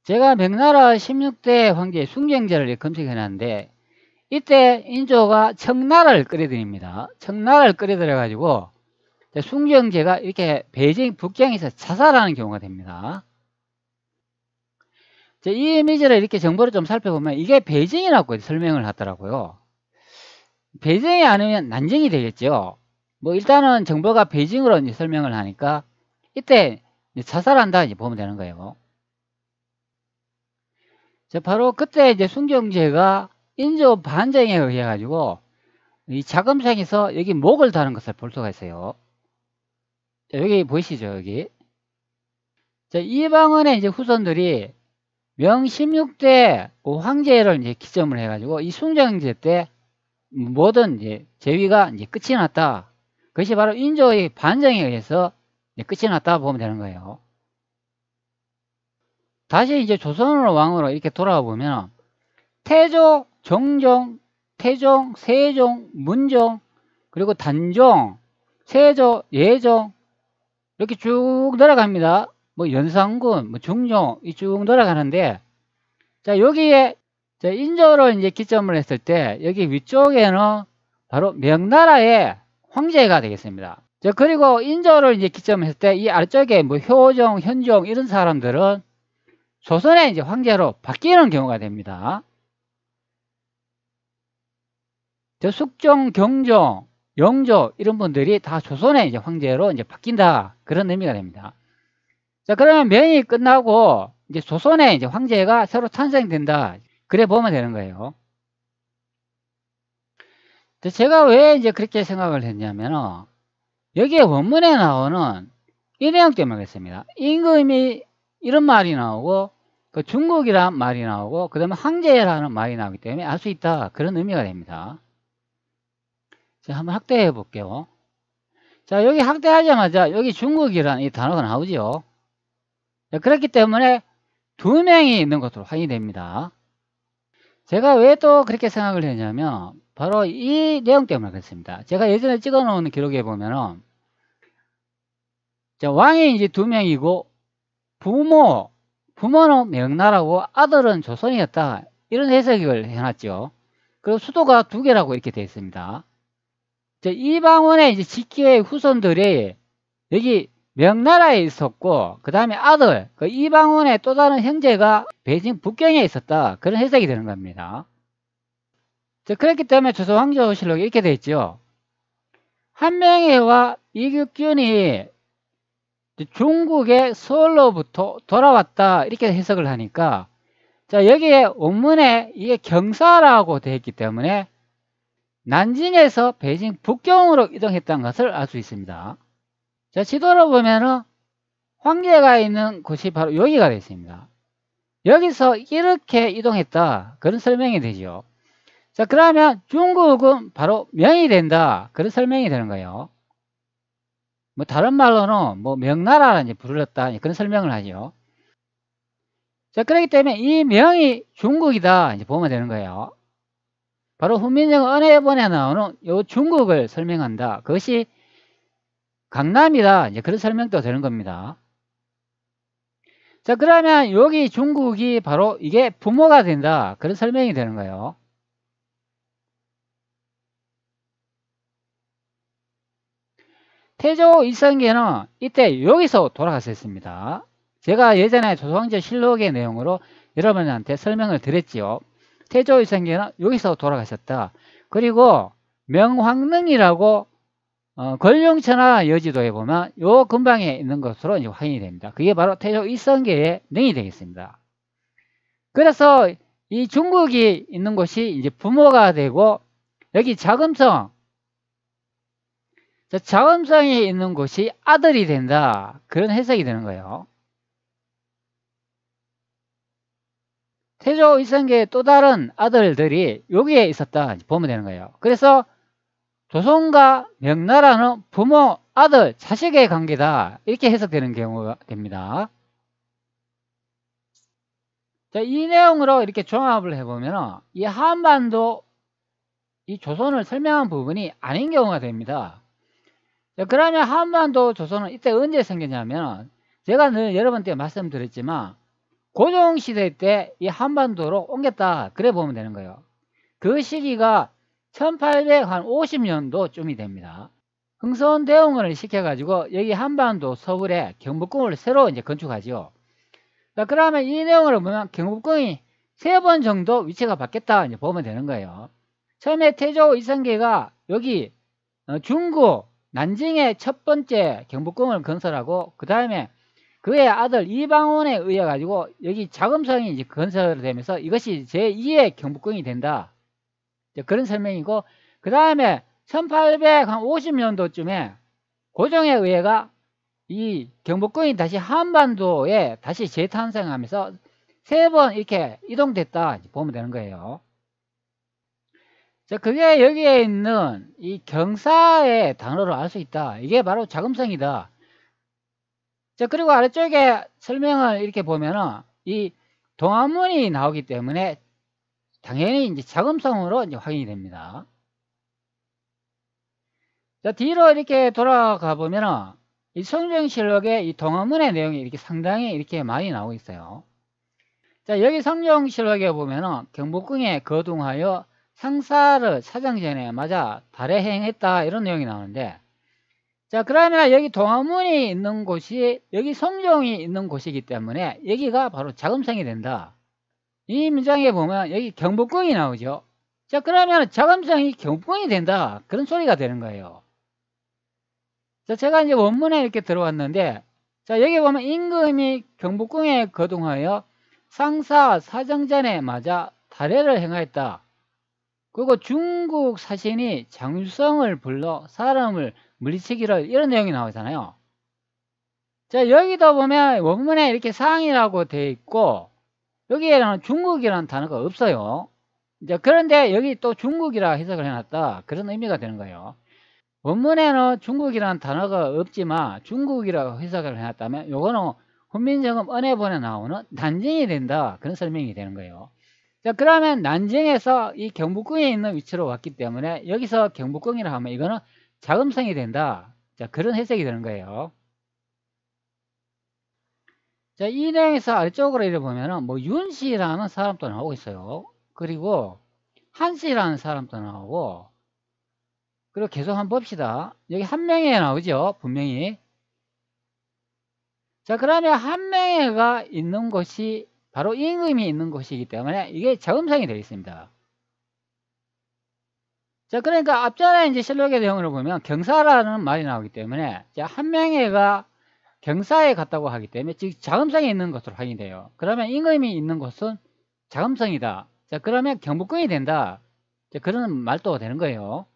제가 명나라 16대 황제 숭경제를 검색해 놨는데 이때 인조가 청나라를 끌어들입니다. 청나라를 끌어들여 가지고 숭경제가 이렇게 베이징 북경에서 자살하는 경우가 됩니다. 이 이미지를 이렇게 정보를 좀 살펴보면 이게 베이징이라고 설명을 하더라고요. 베이징이 아니면 난징이 되겠죠. 뭐 일단은 정보가 베이징으로 이제 설명을 하니까 이때 이제 자살한다 이제 보면 되는 거예요. 바로 그때 이제 숭경제가 인조 반정에 의해 가지고 이 자금상에서 여기 목을 다는 것을 볼 수가 있어요. 자, 여기 보이시죠, 여기. 자, 이방원의 이제 후손들이 명 16대 황제를 이제 기점을 해가지고 이 숭경제 때 모든 이제 제위가 이제 끝이 났다. 그것이 바로 인조의 반정에 의해서 이제 끝이 났다 보면 되는 거예요. 다시 이제 조선으로 왕으로 이렇게 돌아와 보면 태조, 정종, 태종, 세종, 문종, 그리고 단종, 세조, 예종 이렇게 쭉 내려갑니다. 뭐 연산군, 뭐 중종 쭉 내려가는데 자, 여기에 인조를 이제 기점을 했을 때 여기 위쪽에는 바로 명나라의 황제가 되겠습니다. 자, 그리고 인조를 이제 기점을 했을 때 이 아래쪽에 뭐 효종, 현종 이런 사람들은 조선의 이제 황제로 바뀌는 경우가 됩니다. 저 숙종, 경종, 영조 이런 분들이 다 조선의 이제 황제로 이제 바뀐다, 그런 의미가 됩니다. 자, 그러면 명이 끝나고 이제 조선의 이제 황제가 새로 탄생된다, 그래 보면 되는 거예요. 제가 왜 이제 그렇게 생각을 했냐면 여기에 원문에 나오는 이 내용 때문에 그랬습니다. 임금이 이런 말이 나오고 그 중국이란 말이 나오고 그 다음에 황제라는 말이 나오기 때문에 알 수 있다, 그런 의미가 됩니다. 자, 한번 확대해 볼게요. 자, 여기 확대하자마자 여기 중국이라는 이 단어가 나오죠. 자, 그렇기 때문에 두 명이 있는 것으로 확인이 됩니다. 제가 왜 또 그렇게 생각을 했냐면 바로 이 내용 때문에 그렇습니다. 제가 예전에 찍어 놓은 기록에 보면은 자, 왕이 이제 두 명이고 부모는 명나라고 아들은 조선이었다, 이런 해석을 해놨죠. 그리고 수도가 두 개라고 이렇게 되어 있습니다. 자, 이방원의 이제 직계의 후손들이 여기 명나라에 있었고 그 다음에 아들, 그 이방원의 또 다른 형제가 베이징 북경에 있었다, 그런 해석이 되는 겁니다. 자, 그렇기 때문에 조선왕조실록이 이렇게 되어 있죠. 한명회와 이국균이 중국의 서울로부터 돌아왔다, 이렇게 해석을 하니까 자, 여기에 원문에 이게 경사라고 되어 있기 때문에 난징에서 베이징 북경으로 이동했다는 것을 알 수 있습니다. 자, 지도로 보면은 황제가 있는 곳이 바로 여기가 되어 있습니다. 여기서 이렇게 이동했다, 그런 설명이 되죠. 자, 그러면 중국은 바로 명이 된다, 그런 설명이 되는 거예요. 뭐 다른 말로는 뭐 명나라라 이제 부르렀다 그런 설명을 하죠. 자, 그렇기 때문에 이 명이 중국이다 이제 보면 되는 거예요. 바로 훈민정 언해본에 나오는 요 중국을 설명한다. 그것이 강남이다. 이제 그런 설명도 되는 겁니다. 자, 그러면 여기 중국이 바로 이게 부모가 된다. 그런 설명이 되는 거예요. 태조 이성계는 이때 여기서 돌아갔었습니다. 제가 예전에 조선왕조 실록의 내용으로 여러분한테 설명을 드렸지요. 태조 이성계는 여기서 돌아가셨다. 그리고 명황릉이라고 권룡천하 여지도에 보면 요 근방에 있는 것으로 이제 확인이 됩니다. 그게 바로 태조 이성계의 능이 되겠습니다. 그래서 이 중국이 있는 곳이 이제 부모가 되고 여기 자금성, 자금성이 있는 곳이 아들이 된다. 그런 해석이 되는 거예요. 태조 이성계의 또 다른 아들들이 여기에 있었다 보면 되는 거예요. 그래서 조선과 명나라는 부모, 아들, 자식의 관계다. 이렇게 해석되는 경우가 됩니다. 자, 이 내용으로 이렇게 종합을 해보면 이 한반도 이 조선을 설명한 부분이 아닌 경우가 됩니다. 자, 그러면 한반도 조선은 이때 언제 생겼냐면 제가 늘 여러분께 말씀드렸지만 고종시대 때 이 한반도로 옮겼다. 그래 보면 되는 거예요. 그 시기가 1850년도쯤이 됩니다. 흥선대원군을 시켜가지고 여기 한반도 서울에 경복궁을 새로 이제 건축하죠. 자, 그러면 이 내용을 보면 경복궁이 3번 정도 위치가 바뀌었다 이제 보면 되는 거예요. 처음에 태조 이성계가 여기 중국 난징의 첫 번째 경복궁을 건설하고 그 다음에 그의 아들 이방원에 의해 가지고 여기 자금성이 이제 건설되면서 이것이 제2의 경복궁이 된다. 그런 설명이고 그 다음에 1850년도쯤에 고종에 의해가 이 경복궁이 다시 한반도에 다시 재탄생하면서 3번 이렇게 이동됐다 보면 되는 거예요. 자, 그게 여기에 있는 이 경사의 단어로 알 수 있다. 이게 바로 자금성이다. 자, 그리고 아래쪽에 설명을 이렇게 보면은 이 동화문이 나오기 때문에 당연히 이제 자금성으로 이제 확인이 됩니다. 자, 뒤로 이렇게 돌아가 보면은 이 성경실록에 이 동화문의 내용이 이렇게 상당히 이렇게 많이 나오고 있어요. 자, 여기 성경실록에 보면은 경복궁에 거둥하여 상사를 사장전에 맞아 달에 행했다 이런 내용이 나오는데 자, 그러면 여기 동화문이 있는 곳이 여기 성종이 있는 곳이기 때문에 여기가 바로 자금성이 된다. 이 문장에 보면 여기 경복궁이 나오죠. 자, 그러면 자금성이 경복궁이 된다. 그런 소리가 되는 거예요. 자, 제가 이제 원문에 이렇게 들어왔는데 자, 여기 보면 임금이 경복궁에 거둥하여 상사 사정전에 맞아 달해를 행하였다. 그리고 중국 사신이 장유성을 불러 사람을 물리치기를 이런 내용이 나오잖아요. 자, 여기도 보면 원문에 이렇게 상이라고 되어 있고 여기에는 중국이라는 단어가 없어요. 이제 그런데 여기 또 중국이라 해석을 해놨다. 그런 의미가 되는 거예요. 원문에는 중국이라는 단어가 없지만 중국이라고 해석을 해놨다면 요거는 훈민정음 언해본에 나오는 난징이 된다. 그런 설명이 되는 거예요. 자, 그러면 난징에서 이 경복궁에 있는 위치로 왔기 때문에 여기서 경복궁이라 하면 이거는 자금성이 된다. 자, 그런 해석이 되는 거예요. 자, 이 내용에서 아래쪽으로 이래 보면은 뭐 윤씨라는 사람도 나오고 있어요. 그리고 한씨라는 사람도 나오고 그리고 계속 한번 봅시다. 여기 한명회 나오죠. 분명히. 자, 그러면 한명회가 있는 곳이 바로 임금이 있는 곳이기 때문에 이게 자금성이 되어 있습니다. 자, 그러니까 앞전에 이제 실록의 내용을 보면 경사라는 말이 나오기 때문에 자, 한명회가 경사에 갔다고 하기 때문에 즉 자금성이 있는 것으로 확인돼요. 그러면 임금이 있는 곳은 자금성이다. 자, 그러면 경복궁이 된다. 자, 그런 말도 되는 거예요.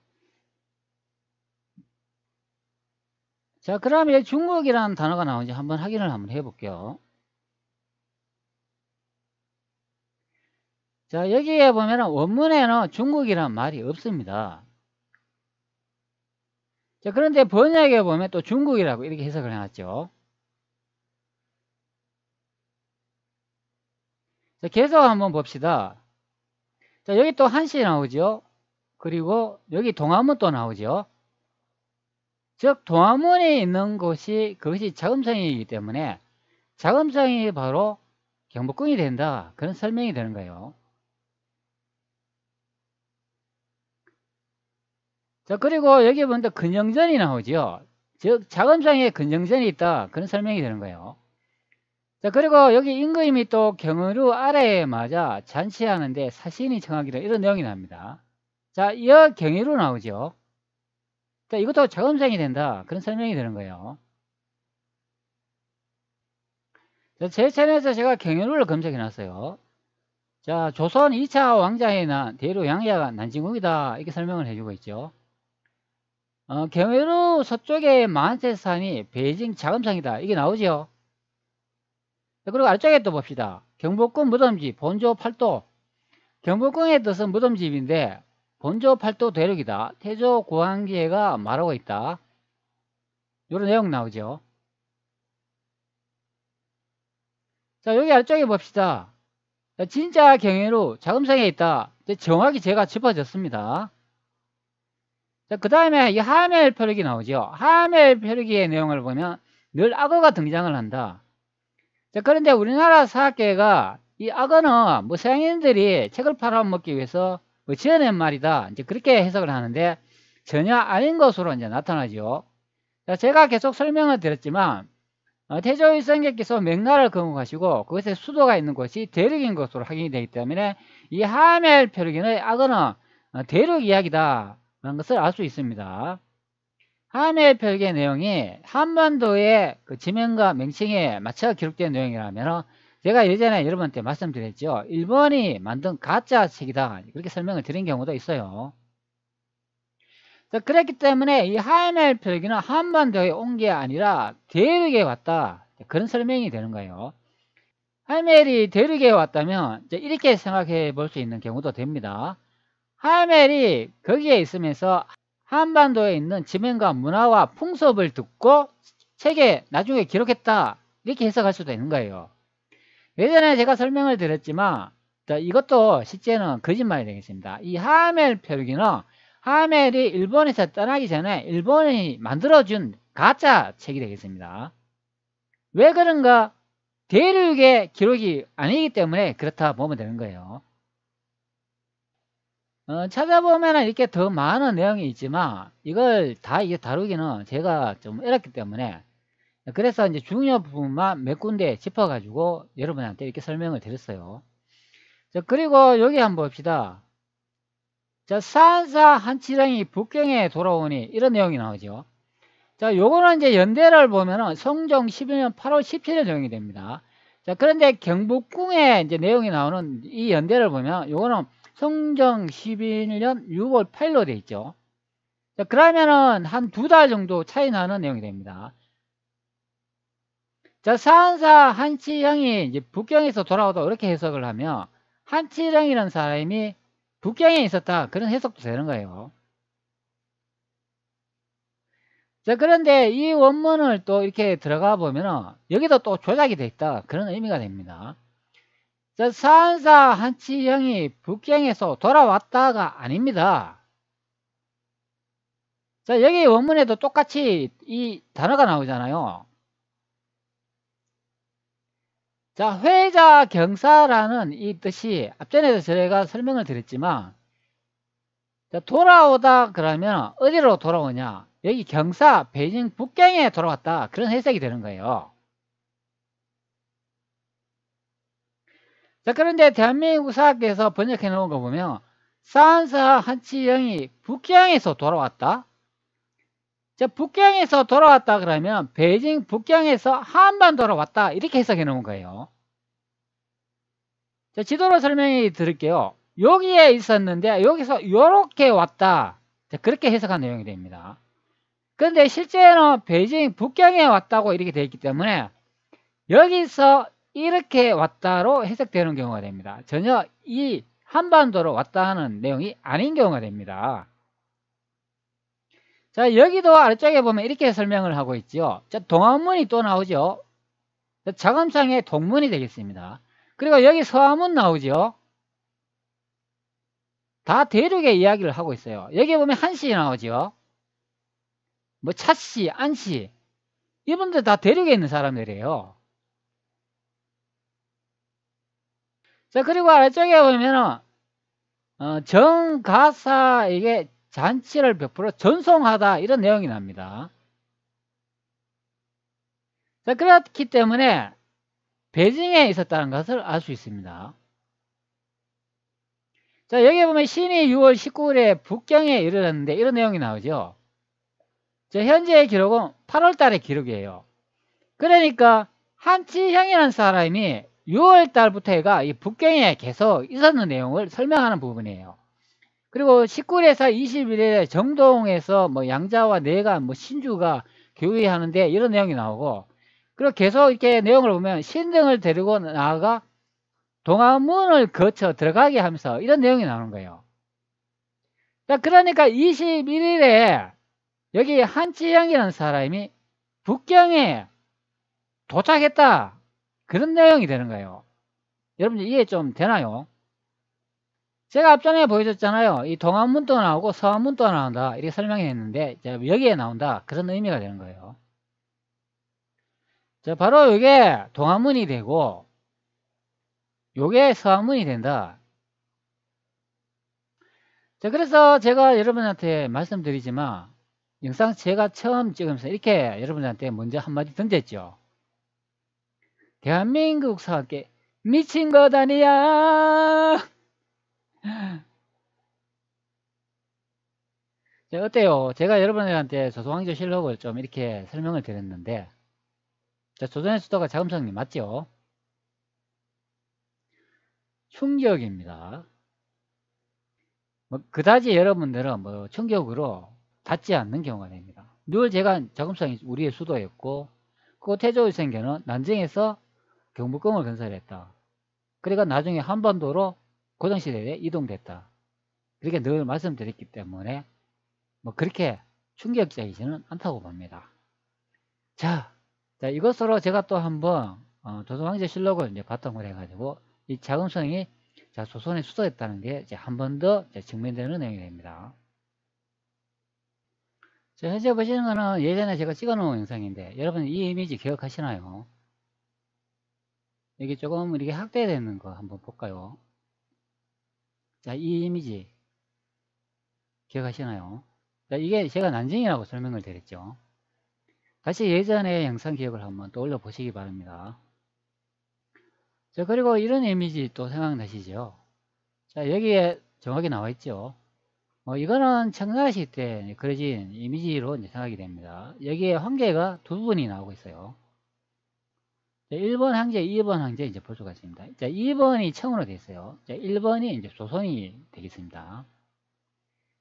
자, 그러면 중국이라는 단어가 나오는지 한번 확인을 한번 해볼게요. 자, 여기에 보면 원문에는 중국이라는 말이 없습니다. 자, 그런데 번역에 보면 또 중국이라고 이렇게 해석을 해놨죠. 자, 계속 한번 봅시다. 자, 여기 또 한시 나오죠. 그리고 여기 동화문 또 나오죠. 즉 동화문이 있는 곳이 그것이 자금성이기 때문에 자금성이 바로 경복궁이 된다, 그런 설명이 되는 거예요. 자, 그리고 여기 보면 근영전이 나오죠. 즉 자금성에 근영전이 있다, 그런 설명이 되는 거예요. 자, 그리고 여기 임금이 또 경의루 아래에 맞아 잔치하는데 사신이 청하기를, 이런 내용이 납니다. 자, 이어 경의루 나오죠. 자, 이것도 자금성이 된다, 그런 설명이 되는 거예요. 자, 제 채널에서 제가 경의루를 검색해 놨어요. 자, 조선 2차 왕자에 난 대로 양야가 난징국이다, 이렇게 설명을 해주고 있죠. 경의루 서쪽의 만세산이 베이징 자금성이다, 이게 나오죠. 자, 그리고 아래쪽에 또 봅시다. 경복궁 무덤집 본조 8도. 경복궁의 뜻은 무덤집인데 본조 8도 대륙이다, 태조 구황제가 말하고 있다, 이런 내용 나오죠. 자, 여기 아래쪽에 봅시다. 자, 진짜 경의루 자금성에 있다, 정확히 제가 짚어줬습니다. 자, 그 다음에 이 하멜 표력이 나오죠. 하멜 표력의 내용을 보면 늘 악어가 등장을 한다. 자, 그런데 우리나라 사학계가 이 악어는 뭐 서양인들이 책을 팔아먹기 위해서 뭐 지어낸 말이다, 이제 그렇게 해석을 하는데 전혀 아닌 것으로 이제 나타나죠. 자, 제가 계속 설명을 드렸지만 태조일성께서 명나라를 건국하시고 그것에 수도가 있는 곳이 대륙인 것으로 확인이 되기 때문에 이 하멜 표류기의 악어는 대륙 이야기다 라는 것을 알 수 있습니다. 하멜 표류기의 내용이 한반도의 그 지명과 명칭에 맞춰 기록된 내용이라면 제가 예전에 여러분한테 말씀드렸죠. 일본이 만든 가짜 책이다, 그렇게 설명을 드린 경우도 있어요. 자, 그렇기 때문에 이 하멜 표류기는 한반도에 온 게 아니라 대륙에 왔다, 그런 설명이 되는 거예요. 하멜이 대륙에 왔다면 이렇게 생각해 볼 수 있는 경우도 됩니다. 하멜이 거기에 있으면서 한반도에 있는 지명과 문화와 풍습을 듣고 책에 나중에 기록했다, 이렇게 해석할 수도 있는 거예요. 예전에 제가 설명을 드렸지만 이것도 실제는 거짓말이 되겠습니다. 이 하멜 표류기는 하멜이 일본에서 떠나기 전에 일본이 만들어준 가짜 책이 되겠습니다. 왜 그런가? 대륙의 기록이 아니기 때문에 그렇다 보면 되는 거예요. 찾아보면 이렇게 더 많은 내용이 있지만 이걸 다 이게 다루기는 제가 좀 어렵기 때문에, 그래서 이제 중요 부분만 몇 군데 짚어가지고 여러분한테 이렇게 설명을 드렸어요. 자, 그리고 여기 한번 봅시다. 자, 산사 한치령이 북경에 돌아오니, 이런 내용이 나오죠. 자, 요거는 이제 연대를 보면은 성종 11년 8월 17일 내용이 됩니다. 자, 그런데 경복궁에 이제 내용이 나오는 이 연대를 보면 요거는 성종 11년 6월 8일로 돼 있죠. 자, 그러면은 한 2달 정도 차이 나는 내용이 됩니다. 자, 산사 한치령이 이제 북경에서 돌아오다, 이렇게 해석을 하면 한치령이라는 사람이 북경에 있었다, 그런 해석도 되는 거예요. 자, 그런데 이 원문을 또 이렇게 들어가 보면은 여기도 또 조작이 돼 있다, 그런 의미가 됩니다. 자, 산사 한치령이 북경에서 돌아왔다가 아닙니다. 자, 여기 원문에도 똑같이 이 단어가 나오잖아요. 자, 회자 경사라는 이 뜻이 앞전에도 제가 설명을 드렸지만, 자, 돌아오다 그러면 어디로 돌아오냐? 여기 경사, 베이징 북경에 돌아왔다, 그런 해석이 되는 거예요. 자, 그런데 대한민국 사학계에서 번역해 놓은 거 보면 산사 한치령이 북경에서 돌아왔다. 자, 북경에서 돌아왔다 그러면 베이징 북경에서 한반도로 왔다, 이렇게 해석해 놓은 거예요. 자, 지도로 설명해 드릴게요. 여기에 있었는데 여기서 이렇게 왔다, 자, 그렇게 해석한 내용이 됩니다. 그런데 실제는 베이징 북경에 왔다고 이렇게 되어 있기 때문에 여기서 이렇게 왔다로 해석되는 경우가 됩니다. 전혀 이 한반도로 왔다 하는 내용이 아닌 경우가 됩니다. 자, 여기도 아래쪽에 보면 이렇게 설명을 하고 있죠. 자, 동화문이 또 나오죠. 자금상의 동문이 되겠습니다. 그리고 여기 서화문 나오죠. 다 대륙의 이야기를 하고 있어요. 여기 보면 한씨 나오죠. 뭐 차씨, 안씨, 이분들 다 대륙에 있는 사람들이에요. 자, 그리고 아래쪽에 보면은 정가사에게 잔치를 베풀어 전송하다, 이런 내용이 납니다. 자, 그렇기 때문에 베징에 있었다는 것을 알 수 있습니다. 자, 여기 보면 신이 6월 19일에 북경에 이르렀는데 이런 내용이 나오죠. 자, 현재의 기록은 8월 달의 기록이에요. 그러니까 한치형이라는 사람이 6월 달부터 해가 이 북경에 계속 있었는 내용을 설명하는 부분이에요. 그리고 19일에서 21일에 정동에서 뭐 양자와 내간, 뭐 신주가 교의하는데 이런 내용이 나오고, 그리고 계속 이렇게 내용을 보면 신등을 데리고 나아가 동화문을 거쳐 들어가게 하면서 이런 내용이 나오는 거예요. 자, 그러니까 21일에 여기 한치형이라는 사람이 북경에 도착했다, 그런 내용이 되는 거예요. 여러분들 이해 좀 되나요? 제가 앞전에 보여줬잖아요. 이 동안문도 나오고 서안문도 나온다, 이렇게 설명했는데 여기에 나온다, 그런 의미가 되는 거예요. 자, 바로 이게 동안문이 되고 요게 서안문이 된다. 자, 그래서 제가 여러분한테 말씀드리지만 영상 제가 처음 찍으면서 이렇게 여러분한테 먼저 한마디 던졌죠. 대한민국 사학계 미친 것 아니야. 자, 어때요? 제가 여러분들한테 조선왕조실록을 좀 이렇게 설명을 드렸는데, 자, 조선의 수도가 자금성리 맞죠? 충격입니다. 뭐 그다지 여러분들은 뭐 충격으로 닿지 않는 경우가 됩니다. 늘 제가 자금성이 우리의 수도였고, 그 태조위생계는 난징에서 경복궁을 건설했다. 그러니까 나중에 한반도로 고등시대에 이동됐다. 그렇게 늘 말씀드렸기 때문에 뭐 그렇게 충격적이지는 않다고 봅니다. 자, 이것으로 제가 또 한번 조선왕조실록을 이제 바탕으로 해가지고 이 자금성이 조선에 수도했다는 게 이제 한 번 더 증명되는 내용이 됩니다. 자, 현재 보시는 거는 예전에 제가 찍어 놓은 영상인데 여러분 이 이미지 기억하시나요? 여기 조금 이렇게 확대되는 거 한번 볼까요? 자, 이 이미지 기억하시나요? 자, 이게 제가 난징이라고 설명을 드렸죠. 다시 예전의 영상 기억을 한번 떠올려 보시기 바랍니다. 자, 그리고 이런 이미지 또 생각나시죠? 자, 여기에 정확히 나와 있죠. 이거는 청나라시 때 그려진 이미지로 이제 생각이 됩니다. 여기에 황제가 두 분이 나오고 있어요. 자, 1번 황제, 2번 황제 이제 볼 수가 있습니다. 자, 2번이 청으로 되어 있어요. 자, 1번이 이제 조선이 되겠습니다.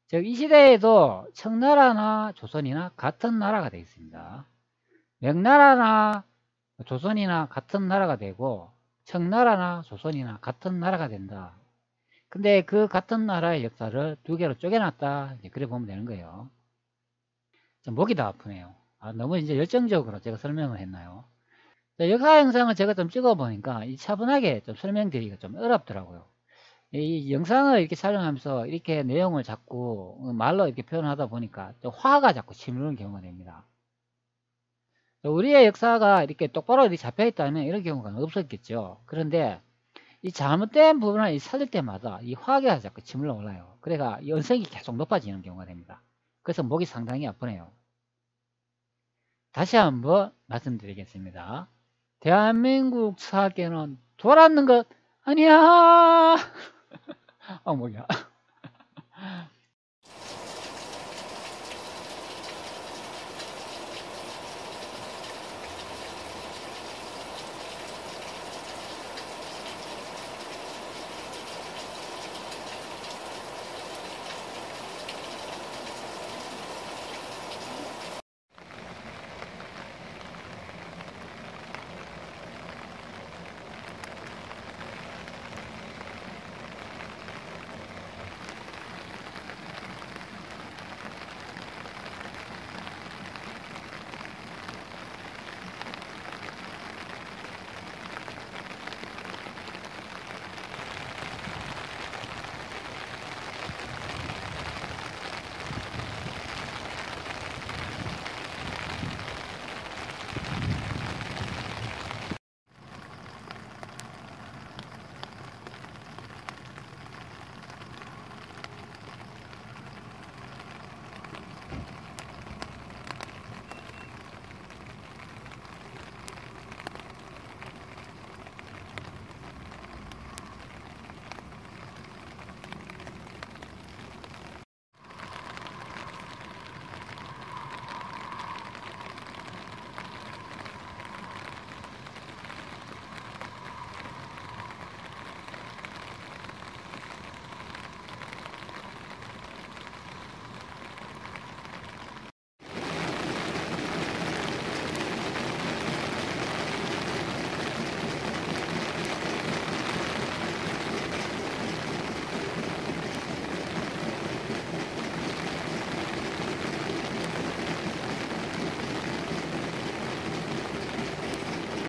즉, 이 시대에도 청나라나 조선이나 같은 나라가 되겠습니다. 명나라나 조선이나 같은 나라가 되고 청나라나 조선이나 같은 나라가 된다. 근데 그 같은 나라의 역사를 두 개로 쪼개놨다, 이제 그래 보면 되는 거예요. 좀 목이 다 아프네요. 너무 이제 열정적으로 제가 설명을 했나요? 자, 역사 영상을 제가 좀 찍어 보니까 이 차분하게 좀 설명드리기가 좀 어렵더라고요. 이 영상을 이렇게 촬영하면서 이렇게 내용을 자꾸 말로 이렇게 표현하다 보니까 좀 화가 자꾸 치미는 경우가 됩니다. 우리의 역사가 이렇게 똑바로 이렇게 잡혀 있다면 이런 경우가 없었겠죠. 그런데 이 잘못된 부분을 살릴 때마다 이 화가 자꾸 치밀러 올라요. 그래가 연성이 계속 높아지는 경우가 됩니다. 그래서 목이 상당히 아프네요. 다시 한번 말씀드리겠습니다. 대한민국 사학계는 돌았는 것 아니야. 목이야.